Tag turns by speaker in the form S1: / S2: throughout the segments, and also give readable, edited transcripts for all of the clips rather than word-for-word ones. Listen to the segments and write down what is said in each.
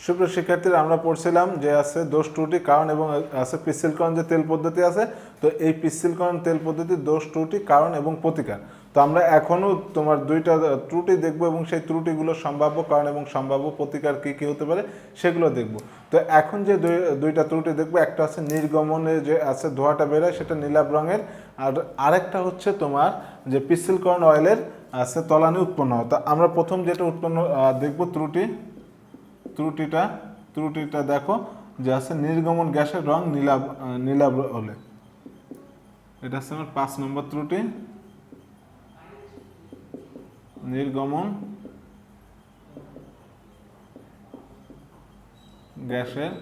S1: সুপ্রিয় শিক্ষার্থীরা, আমরা পড়ছিলাম যে আছে দোষ ত্রুটি কারণ এবং আছে পিচ্ছিলকরণ যে তেল পদ্ধতি আছে। তো এই পিচ্ছিলকরণ তেল পদ্ধতির দোষ ত্রুটি কারণ এবং প্রতিকার। তো আমরা এখনও তোমার দুইটা ত্রুটি দেখব এবং সেই ত্রুটিগুলো সম্ভাব্য কারণ এবং সম্ভাব্য প্রতিকার কী কী হতে পারে সেগুলো দেখব। তো এখন যে দুইটা ত্রুটি দেখব, একটা আছে নির্গমনে যে আছে ধোঁয়াটা বেরোয় সেটা নীলাভ রঙের, আর আরেকটা হচ্ছে তোমার যে পিচ্ছিলকরণ অয়েলের আছে তলানি উৎপন্ন হয়। তো আমরা প্রথম যেটা উৎপন্ন দেখব ত্রুটিটা দেখো যে আছে নির্গমন গ্যাসের রং নীলাভ হলে। এটা হচ্ছে আমার 5 নম্বর ত্রুটি, নির্গমন গ্যাসের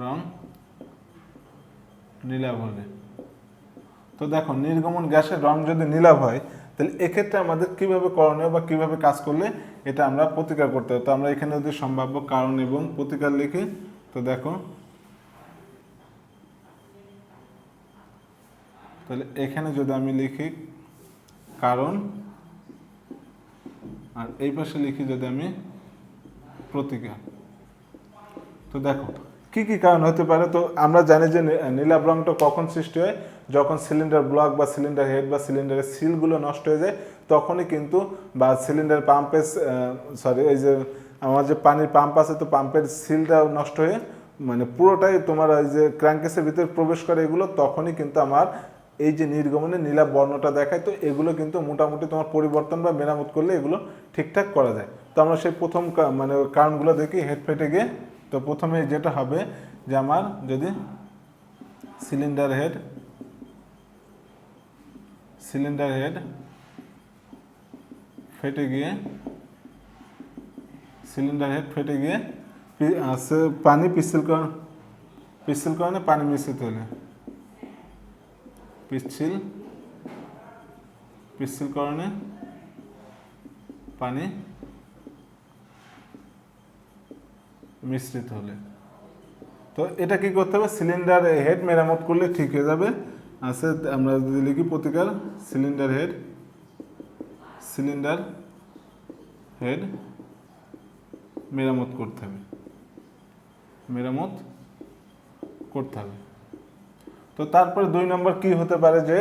S1: রং নীলাভ হলে। তো দেখো, নির্গমন গ্যাসের রং যদি নীলাভ হয় তাহলে এক্ষেত্রে আমাদের কিভাবে করণীয় বা কিভাবে কাজ করলে এটা আমরা প্রতিকার করতে হবে। তো আমরা এখানে যদি সম্ভাব্য কারণ এবং প্রতিকার লিখি, তো দেখো তাহলে এখানে যদি আমি লিখি কারণ আর এই পাশে লিখি যদি আমি প্রতিকার, তো দেখো কি কি কারণ হতে পারে। তো আমরা জানি যে নীলাভ রংটা কখন সৃষ্টি হয়, যখন সিলিন্ডার ব্লক বা সিলিন্ডার হেড বা সিলিন্ডারের সিলগুলো নষ্ট হয়ে যায় তখনই কিন্তু, বা সিলিন্ডার পাম্পের এই যে আমার যে পানির পাম্প আছে, তো পাম্পের সিলটা নষ্ট হয়ে মানে পুরোটাই তোমার ওই যে ক্র্যাঙ্কেসের ভিতরে প্রবেশ করে এগুলো, তখনই কিন্তু আমার এই যে নির্গমনে নীলাভ বর্ণটা দেখায়। তো এগুলো কিন্তু মোটামুটি তোমার পরিবর্তন বা মেরামত করলে এগুলো ঠিকঠাক করা যায়। তো আমরা সেই প্রথম মানে কারণগুলো দেখি হেড ফেটে গিয়ে। তো প্রথমে যেটা হবে যে আমার যদি সিলিন্ডার হেড ফেটে গিয়ে আছে পানি পিচ্ছিলকরণে পানি মিশ্রিত হলে, পিচ্ছিলকরণে পানি মিশ্রিত হলে। তো এটা কি করতে হবে, সিলিন্ডার হেড মেরামত করলে ঠিক হয়ে যাবে। আছে আমরা যদি লিখি প্রতিকার, সিলিন্ডার হেড মেরামত করতে হবে। তো তারপরে 2 নম্বর কি হতে পারে, যে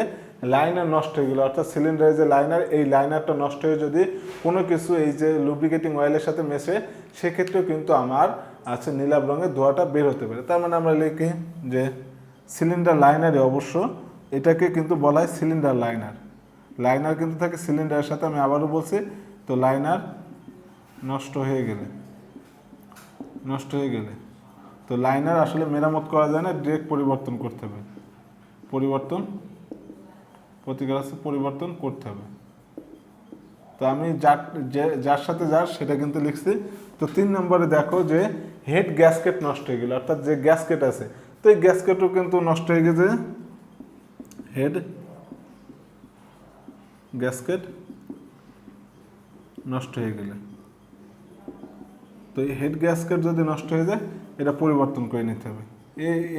S1: লাইনার নষ্ট হয়ে গেলো, অর্থাৎ সিলিন্ডারের যে লাইনার, এই লাইনারটা নষ্ট হয়ে যদি কোনো কিছু এই যে লুব্রিকেটিং অয়েলের সাথে মেশে, সেক্ষেত্রেও কিন্তু আমার আছে নীলাভ রঙের ধোঁয়াটা বের হতে পারে। তার মানে আমরা লিখি যে সিলিন্ডার লাইনারে, অবশ্য এটাকে কিন্তু বলা হয় সিলিন্ডার লাইনার কিন্তু থাকে সিলিন্ডারের সাথে। আমি আবারও বলছি, তো লাইনার নষ্ট হয়ে গেলে তো লাইনার আসলে মেরামত করা যায় না, ডিরেক্ট পরিবর্তন করতে হবে, পরিবর্তন করতে হবে। তো আমি যার সাথে যার সেটা কিন্তু লিখছি। তো 3 নম্বরে দেখো যে হেড গ্যাসকেট নষ্ট হয়ে গেল, অর্থাৎ যে গ্যাসকেট আছে, তো এই গ্যাসকেটও কিন্তু নষ্ট হয়ে গেছে। হেড গ্যাসকেট নষ্ট হয়ে গেলে, তো এই হেড গ্যাসকেট যদি নষ্ট হয়ে যায় এটা পরিবর্তন করে নিতে হবে।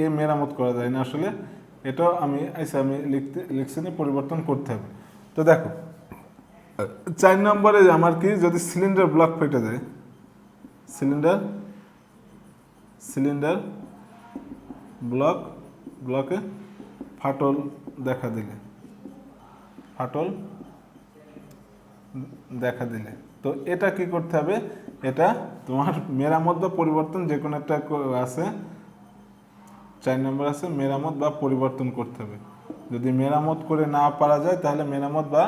S1: এ মেরামত করা যায় না আসলে, এটাও আমি লিখছি না, পরিবর্তন করতে হবে। তো দেখো 4 নম্বরে আমার কি, যদি সিলিন্ডার ব্লক ফেটে যায়, সিলিন্ডার ব্লকে ফাটল দেখা দিলে, তো এটা কি করতে হবে, এটা তোমার মেরামত বা পরিবর্তন যে কোনো একটা আছে। 4 নম্বর আছে মেরামত বা পরিবর্তন করতে হবে। যদি মেরামত করে না পারা যায় তাহলে মেরামত বা,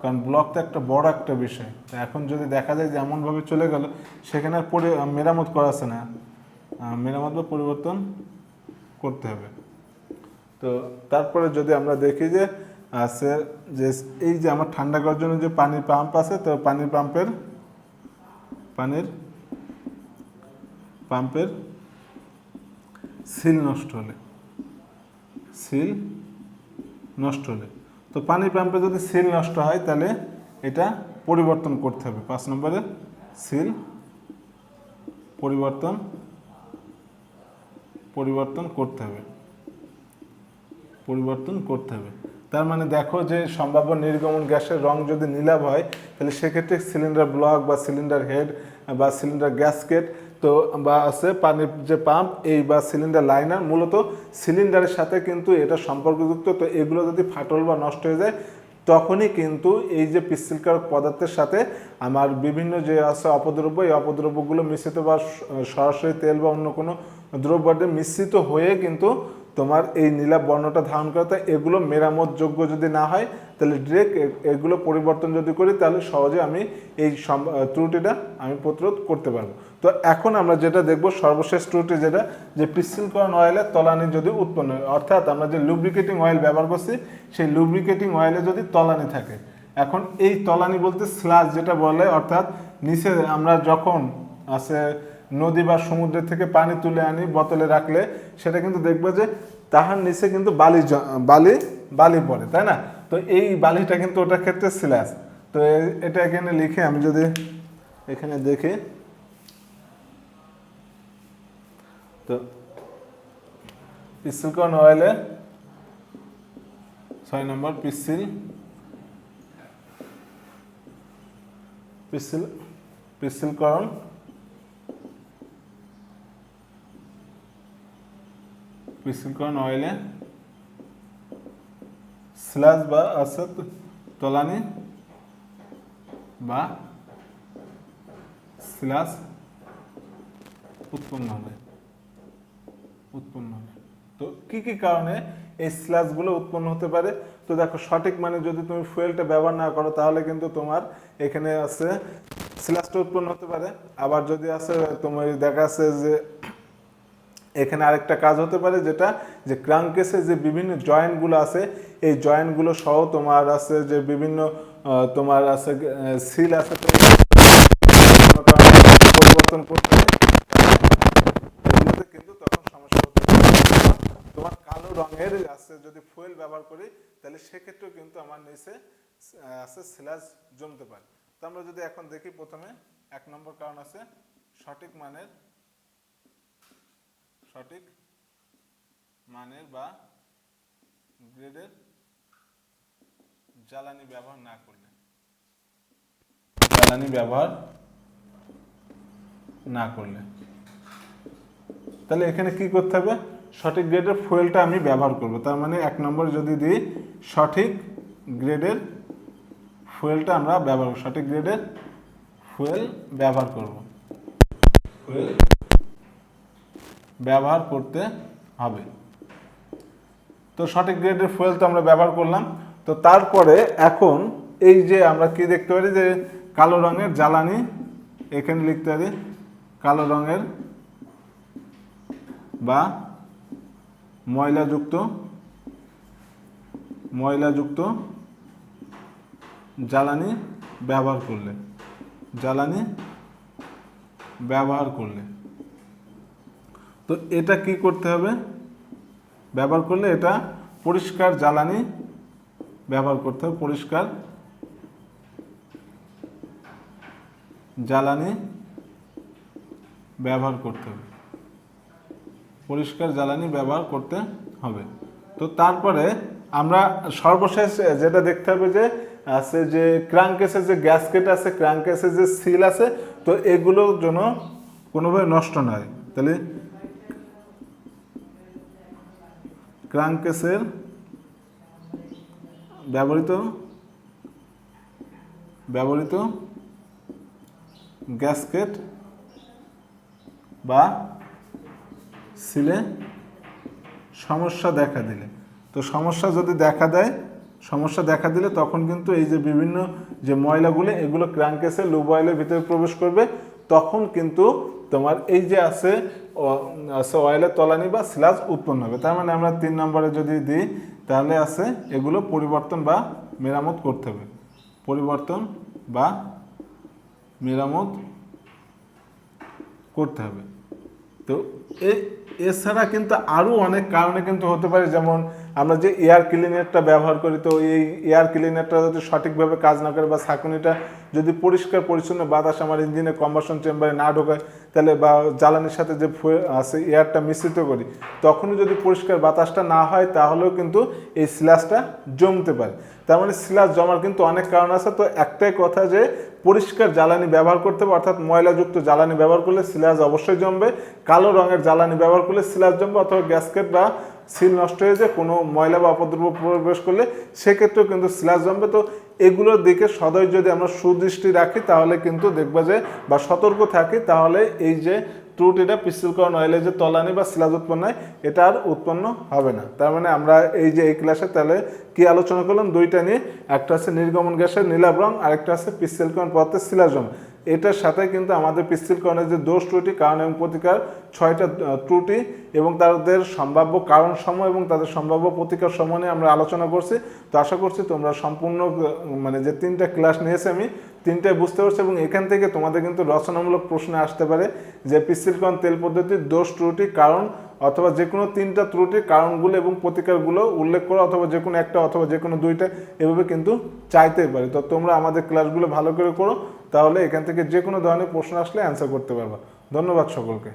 S1: কারণ ব্লক তো একটা বড় একটা বিষয়, এখন যদি দেখা যায় যে এমনভাবে চলে গেল সেখানে আর মেরামত করা আছে না, মেরামত বা পরিবর্তন করতে হবে। তো তারপরে যদি আমরা দেখি যে আছে যে এই যে আমার ঠান্ডা করার জন্য যে পানির পাম্প আছে, তো পানির পাম্পের সিল নষ্ট হলে, তো পানির পাম্পে যদি সিল নষ্ট হয় তাহলে এটা পরিবর্তন করতে হবে। 5 নম্বরে সিল পরিবর্তন করতে হবে। তার মানে দেখো যে সম্ভাব্য নির্গমন গ্যাসের রং যদি নীলাভ হয় তাহলে সেক্ষেত্রে সিলিন্ডার ব্লক বা সিলিন্ডার হেড বা সিলিন্ডার গ্যাসকেট তো বা আছে পানির যে পাম্প এই বা সিলিন্ডার লাইনার মূলত সিলিন্ডারের সাথে কিন্তু এটা সম্পর্কযুক্ত। তো এগুলো যদি ফাটল বা নষ্ট হয়ে যায় তখনই কিন্তু এই যে পিচ্ছিলকারক পদার্থের সাথে আমার বিভিন্ন যে আছে অপদ্রব্য এই অপদ্রব্যগুলো মিশ্রিত বা সরাসরি তেল বা অন্য কোনো দ্রব্যে মিশ্রিত হয়ে কিন্তু তোমার এই নীলাভ বর্ণটা ধারণ করে। তাই এগুলো মেরামতযোগ্য যদি না হয় তাহলে ডিরেক্ট এগুলো পরিবর্তন যদি করি তাহলে সহজে আমি এই ত্রুটিটা আমি প্রতিরোধ করতে পারবো। তো এখন আমরা যেটা দেখব সর্বশেষ ত্রুটি যেটা যে পিচ্ছিলকরণ অয়েলের তলানি যদি উৎপন্ন হয়, অর্থাৎ আমরা যে লুব্রিকেটিং অয়েল ব্যবহার করছি সেই লুব্রিকেটিং অয়েলে যদি তলানি থাকে। এখন এই তলানি বলতে স্লাজ যেটা বলে, অর্থাৎ নিচে আমরা যখন আছে নদী বা সমুদ্রের থেকে পানি তুলে আনি বোতলে রাখলে সেটা কিন্তু দেখবে যে তাহার নিচে কিন্তু বালি বালি পড়ে, তাই না? তো এই বালিটা কিন্তু ওটার ক্ষেত্রে স্লাজ। তো এটা এখানে লিখে আমি যদি এখানে দেখি তো পিচ্ছিলকরণ অয়েলে 6 নম্বর পিচ্ছিলকরণ অয়েলে স্লাজ বা আছে তলানি বা স্লাজ উৎপন্ন হবে। তো কি কি কারণে এই স্লাজগুলো উৎপন্ন হতে পারে? তো দেখো সঠিক মানে যদি তুমি ফুয়েলটা ব্যবহার না করো তাহলে কিন্তু তোমার এখানে আছে স্লাজটা উৎপন্ন হতে পারে। আবার যদি আছে তোমার দেখা আছে যে এখানে আরেকটা কাজ হতে পারে যেটা যে ক্রাঙ্কেসে যে বিভিন্ন জয়েন্টগুলো আছে এই জয়েন্টগুলো সহ তোমার আছে যে বিভিন্ন তোমার আছে সিল আছে পরিবর্তন করতে এগুলোতে কিন্তু তখন সমস্যা হতে পারে। তোমার কালো রঙের আছে যদি ফুয়েল ব্যবহার করি তাহলে সেক্ষেত্রেও কিন্তু আমার নিচে আছে স্লাজ জমতে পারে। তো আমরা যদি এখন দেখি প্রথমে 1 নম্বর কারণ আছে সঠিক মানের বা গ্রেডের জ্বালানি ব্যবহার না করলে তাহলে এখানে কি করতে হবে? সঠিক গ্রেডের ফুয়েলটা আমি ব্যবহার করব। তার মানে 1 নম্বরে যদি দিই সঠিক গ্রেডের ফুয়েলটা আমরা সঠিক গ্রেডের ফুয়েল ব্যবহার করতে হবে। তো সঠিক গ্রেডের ফুয়েল তো আমরা ব্যবহার করলাম। তো তারপরে এখন এই যে আমরা কি দেখতে পারি যে কালো রঙের জ্বালানি, এখানে লিখতে পারি কালো রঙের বা ময়লাযুক্ত জ্বালানি ব্যবহার করলে তো এটা কি করতে হবে? ব্যবহার করলে এটা পরিষ্কার জ্বালানি ব্যবহার করতে হবে। পরিষ্কার জ্বালানি ব্যবহার করতে হবে। তো তারপরে আমরা সর্বশেষ যেটা দেখতে হবে যে আছে যে ক্রাঙ্কেসের যে গ্যাসকেট আছে, ক্রাঙ্কেসের যে সিল আছে, তো এগুলো যেন কোনোভাবে নষ্ট না হয়। তাহলে ক্রাঙ্কেসের ব্যবহৃত গ্যাসকেট বা সিলে সমস্যা দেখা দিলে, তো সমস্যা দেখা দিলে তখন কিন্তু এই যে বিভিন্ন যে ময়লাগুলো এগুলো ক্রাঙ্কেসের লুব অয়েলের ভিতরে প্রবেশ করবে। তখন কিন্তু তোমার এই যে আছে অয়েলের তলানি বা স্লাজ উৎপন্ন হবে। তার মানে আমরা 3 নম্বরে যদি দিই তাহলে আছে এগুলো পরিবর্তন বা মেরামত করতে হবে। তো এছাড়া কিন্তু আরও অনেক কারণে কিন্তু হতে পারে, যেমন আমরা যে এয়ার ক্লিনারটা ব্যবহার করি, তো এই এয়ার ক্লিনারটা যদি সঠিকভাবে কাজ না করে বা ছাঁকুনিটা যদি পরিষ্কার পরিচ্ছন্ন বাতাস আমার ইঞ্জিনের কম্বাসন চেম্বারে না ঢোকায়, তাহলে বা জ্বালানির সাথে যে আছে এয়ারটা মিশ্রিত করি, তখনই যদি পরিষ্কার বাতাসটা না হয় তাহলেও কিন্তু এই স্ল্যাশটা জমতে পারে। তার মানে স্ল্যাশ জমার কিন্তু অনেক কারণ আছে। তো একটাই কথা যে পরিষ্কার জ্বালানি ব্যবহার করতে হবে, অর্থাৎ ময়লাযুক্ত জ্বালানি ব্যবহার করলে স্ল্যাশ অবশ্যই জমবে। কালো রঙের জ্বালানি ব্যবহার করলে স্ল্যাশ জমবে, অথবা গ্যাসকেট বা সিল নষ্ট হয়ে যায় কোনো ময়লা বা অপদ্রব্য প্রবেশ করলে সেক্ষেত্রেও কিন্তু স্ল্যাশ জমবে। তো এগুলোর দিকে সদয় যদি আমরা সুদৃষ্টি রাখি তাহলে কিন্তু দেখবা যে, বা সতর্ক থাকি, তাহলে এই যে ত্রুটিটা পিস্টলকরণ অয়েলের যে তলানি বা স্ল্যাশ উৎপন্ন হয় এটা আর উৎপন্ন হবে না। তার মানে আমরা এই যে এই ক্লাসে তাহলে কি আলোচনা করলাম, দুইটা নিয়ে, একটা আছে নির্গমন গ্যাসের নীলাভ রং, আরেকটা আছে পিস্টলকরণ পদার্থের স্ল্যাশ জমা। এটার সাথে কিন্তু আমাদের পিস্টলকরণের যে দোষ ত্রুটি, কারণ এবং প্রতিকার, 6টা ত্রুটি এবং তাদের সম্ভাব্য কারণ সমূহ এবং তাদের সম্ভাব্য প্রতিকার সমূহ নিয়ে আমরা আলোচনা করছি। তো আশা করছি তোমরা সম্পূর্ণ মানে যে 3টা ক্লাস নিয়েছে আমি 3টায় বুঝতে পারছি, এবং এখান থেকে তোমাদের কিন্তু রচনামূলক প্রশ্ন আসতে পারে যে পিস্টলকরণ তেল পদ্ধতির দোষ ত্রুটি কারণ, অথবা যে কোনো 3টা ত্রুটির কারণগুলো এবং প্রতিকারগুলো উল্লেখ করো, অথবা যে কোনো একটা অথবা যে কোনো 2টা, এভাবে কিন্তু চাইতেই পারে। তো তোমরা আমাদের ক্লাসগুলো ভালো করে করো, তাহলে এখান থেকে যে কোনো ধরনের প্রশ্ন আসলে অ্যান্সার করতে পারবা। ধন্যবাদ সকলকে।